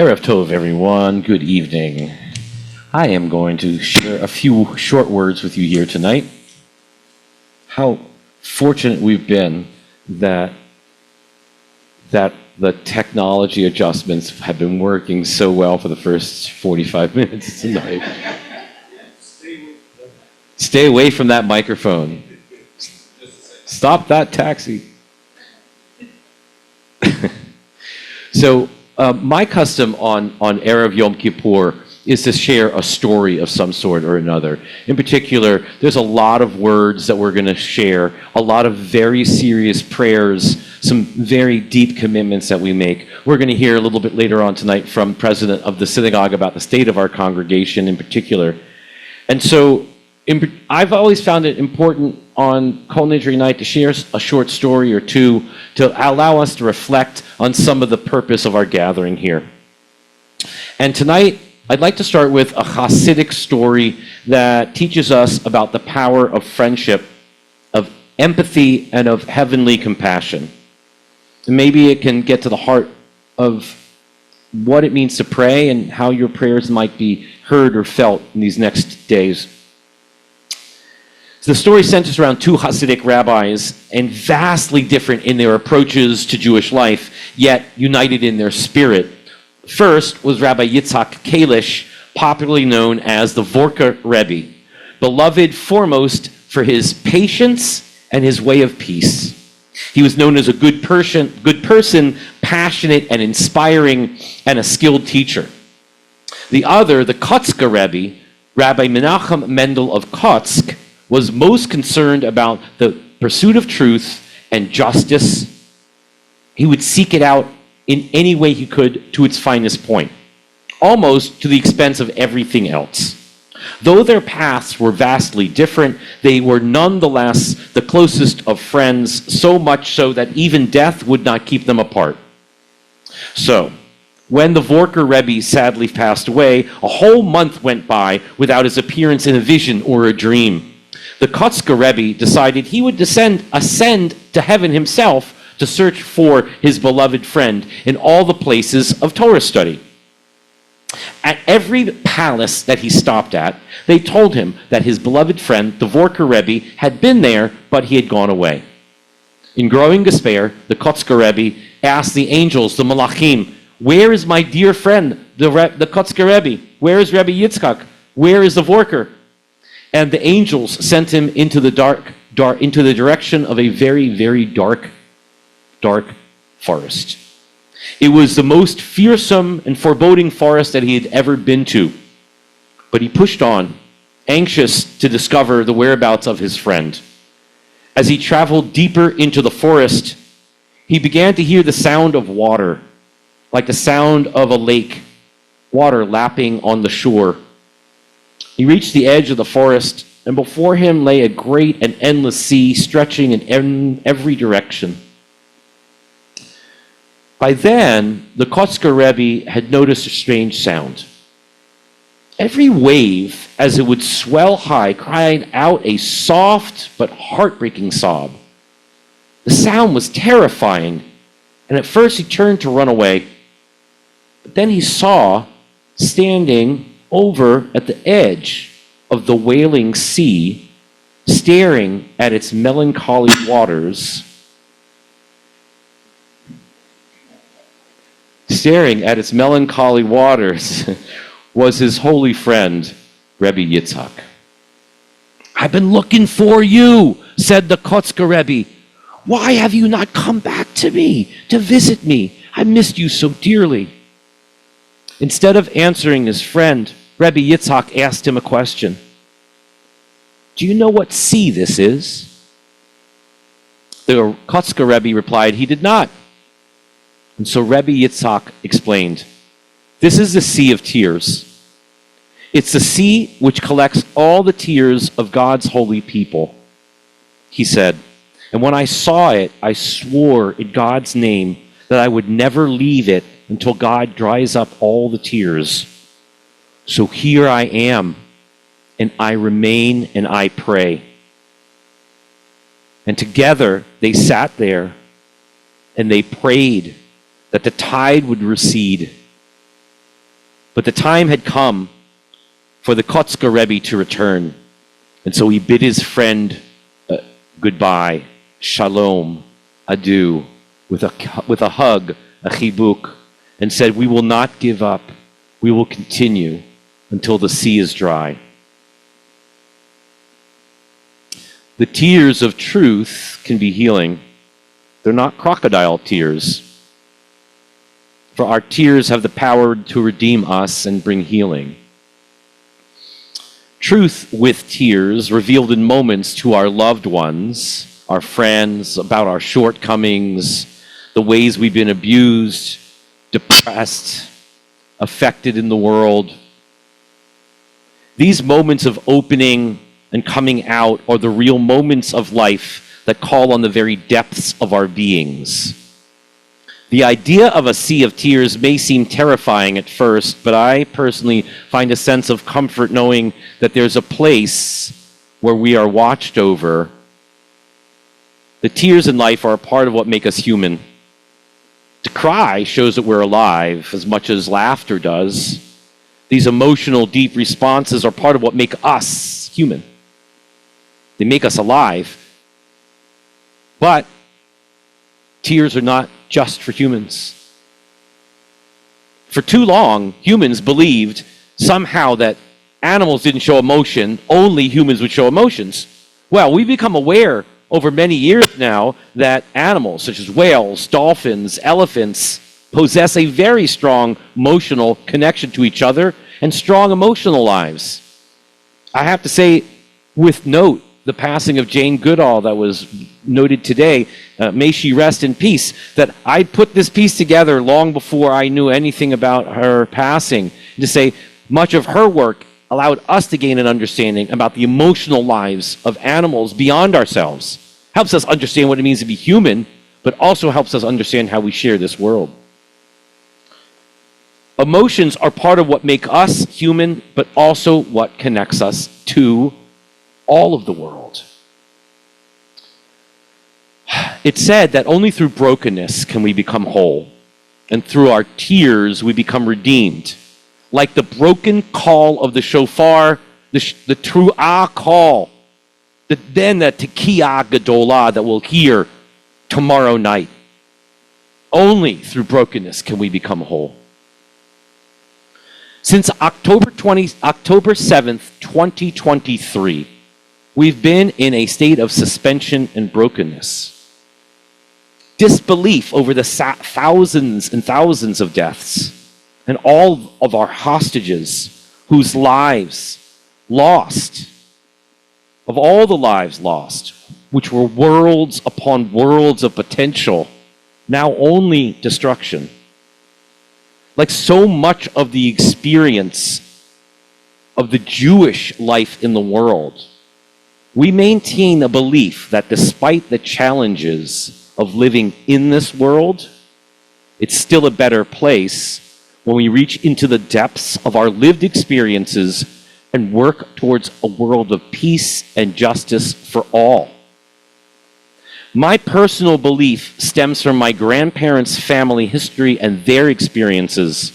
Erev Tov, everyone. Good evening. I am going to share a few short words with you here tonight. How fortunate we've been that the technology adjustments have been working so well for the first 45 minutes tonight. Stay away from that microphone. Stop that taxi. So, my custom on Erev Yom Kippur is to share a story of some sort or another. In particular, there's a lot of words that we're going to share, a lot of very serious prayers, some very deep commitments that we make. We're going to hear a little bit later on tonight from President of the synagogue about the state of our congregation in particular. And so I've always found it important on Kol Nidrey night to share a short story or two to allow us to reflect on some of the purpose of our gathering here. And tonight, I'd like to start with a Hasidic story that teaches us about the power of friendship, of empathy, and of heavenly compassion. And maybe it can get to the heart of what it means to pray and how your prayers might be heard or felt in these next days. So the story centers around two Hasidic rabbis, and vastly different in their approaches to Jewish life, yet united in their spirit. First was Rabbi Yitzhak Kalish, popularly known as the Vorka Rebbe, beloved foremost for his patience and his way of peace. He was known as a good person, passionate and inspiring, and a skilled teacher. The other, the Kotzker Rebbe, Rabbi Menachem Mendel of Kotsk, was most concerned about the pursuit of truth and justice. He would seek it out in any way he could to its finest point, almost to the expense of everything else. Though their paths were vastly different, they were nonetheless the closest of friends, so much so that even death would not keep them apart. So, when the Vorker Rebbe sadly passed away, a whole month went by without his appearance in a vision or a dream. The Kotzker Rebbe decided he would ascend to heaven himself to search for his beloved friend in all the places of Torah study. At every palace that he stopped at, they told him that his beloved friend, the Vorker Rebbe, had been there, but he had gone away. In growing despair, the Kotzker Rebbe asked the angels, the Malachim, "Where is my dear friend, the Kotzker Rebbe? Where is Rebbe Yitzchak? Where is the Vorker?" And the angels sent him into the into the direction of a very, very dark forest. It was the most fearsome and foreboding forest that he had ever been to. But he pushed on, anxious to discover the whereabouts of his friend. As he traveled deeper into the forest, he began to hear the sound of water, like the sound of a lake, water lapping on the shore. He reached the edge of the forest, and before him lay a great and endless sea stretching in every direction. By then, the Kotzker Rebbe had noticed a strange sound. Every wave, as it would swell high, cried out a soft but heartbreaking sob. The sound was terrifying, and at first he turned to run away. But then he saw, standing over at the edge of the wailing sea, staring at its melancholy waters, was his holy friend, Rebbe Yitzhak. "I've been looking for you," said the Kotzker Rebbe. "Why have you not come back to me, to visit me? I missed you so dearly." Instead of answering his friend, Rebbe Yitzhak asked him a question. "Do you know what sea this is?" The Kotzker Rebbe replied he did not. And so Rebbe Yitzhak explained, "This is the Sea of Tears. It's the sea which collects all the tears of God's holy people." He said, "And when I saw it, I swore in God's name that I would never leave it until God dries up all the tears. So here I am, and I remain and I pray." And together they sat there and they prayed that the tide would recede But the time had come for the Kotzker Rebbe to return. And so he bid his friend goodbye, shalom, adieu, with a hug, a chibuk, and said, we will not give up. We will continue until the sea is dry. The tears of truth can be healing. They're not crocodile tears. For our tears have the power to redeem us and bring healing. Truth with tears revealed in moments to our loved ones, our friends, about our shortcomings, the ways we've been abused, depressed, affected in the world. These moments of opening and coming out are the real moments of life that call on the very depths of our beings. The idea of a sea of tears may seem terrifying at first, but I personally find a sense of comfort knowing that there's a place where we are watched over. The tears in life are a part of what make us human. To cry shows that we're alive as much as laughter does. These emotional, deep responses are part of what make us human. They make us alive. But tears are not just for humans. For too long, humans believed somehow that animals didn't show emotion, only humans would show emotions. Well, we've become aware over many years now that animals such as whales, dolphins, elephants possess a very strong emotional connection to each other and strong emotional lives. I have to say, with note, the passing of Jane Goodall that was noted today, may she rest in peace, that I put this piece together long before I knew anything about her passing, to say much of her work allowed us to gain an understanding about the emotional lives of animals beyond ourselves. Helps us understand what it means to be human, but also helps us understand how we share this world. Emotions are part of what make us human, but also what connects us to all of the world. It's said that only through brokenness can we become whole, and through our tears we become redeemed. Like the broken call of the shofar, the tru'ah call, then the tekiyah gadolah that we'll hear tomorrow night. Only through brokenness can we become whole. Since October 7th, 2023, we've been in a state of suspension and brokenness. Disbelief over the thousands and thousands of deaths and all of our hostages whose lives lost, of all the lives lost, which were worlds upon worlds of potential, now only destruction. Like so much of the experience of the Jewish life in the world, we maintain a belief that despite the challenges of living in this world, it's still a better place when we reach into the depths of our lived experiences and work towards a world of peace and justice for all. My personal belief stems from my grandparents' family history and their experiences.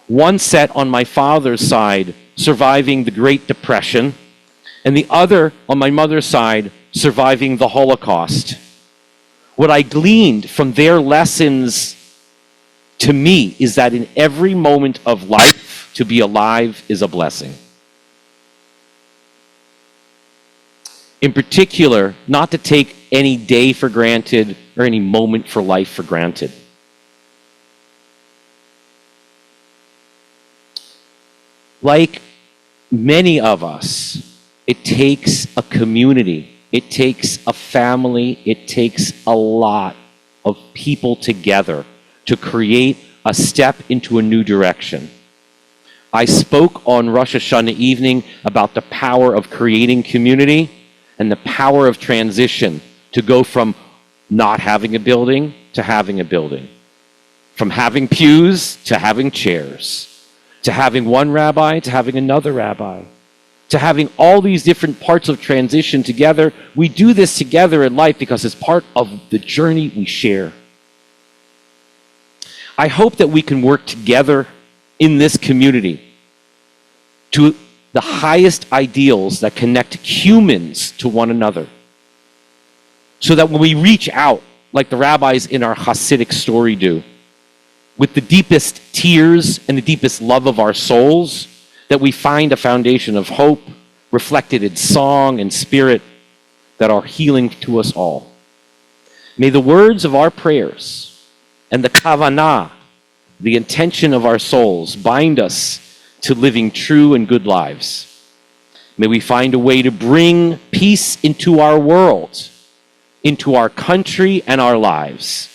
One set on my father's side, surviving the Great Depression, and the other on my mother's side, surviving the Holocaust. What I gleaned from their lessons to me is that in every moment of life, to be alive is a blessing. In particular, not to take any day for granted or any moment for life for granted. Like many of us, it takes a community, it takes a family, it takes a lot of people together to create a step into a new direction. I spoke on Rosh Hashanah evening about the power of creating community and the power of transition to go from not having a building to having a building, from having pews to having chairs, to having one rabbi to having another rabbi, to having all these different parts of transition together. We do this together in life because it's part of the journey we share. I hope that we can work together in this community to the highest ideals that connect humans to one another. So that when we reach out, like the rabbis in our Hasidic story do, with the deepest tears and the deepest love of our souls, that we find a foundation of hope reflected in song and spirit that are healing to us all. May the words of our prayers and the kavanah, the intention of our souls, bind us to living true and good lives. May we find a way to bring peace into our world, into our country and our lives.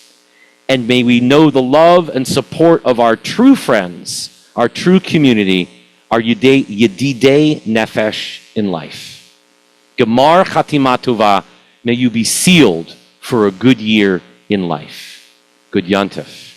And may we know the love and support of our true friends, our true community, our Yedidei Nefesh in life. Gemar Chatima Tova, may you be sealed for a good year in life. Good Yontif.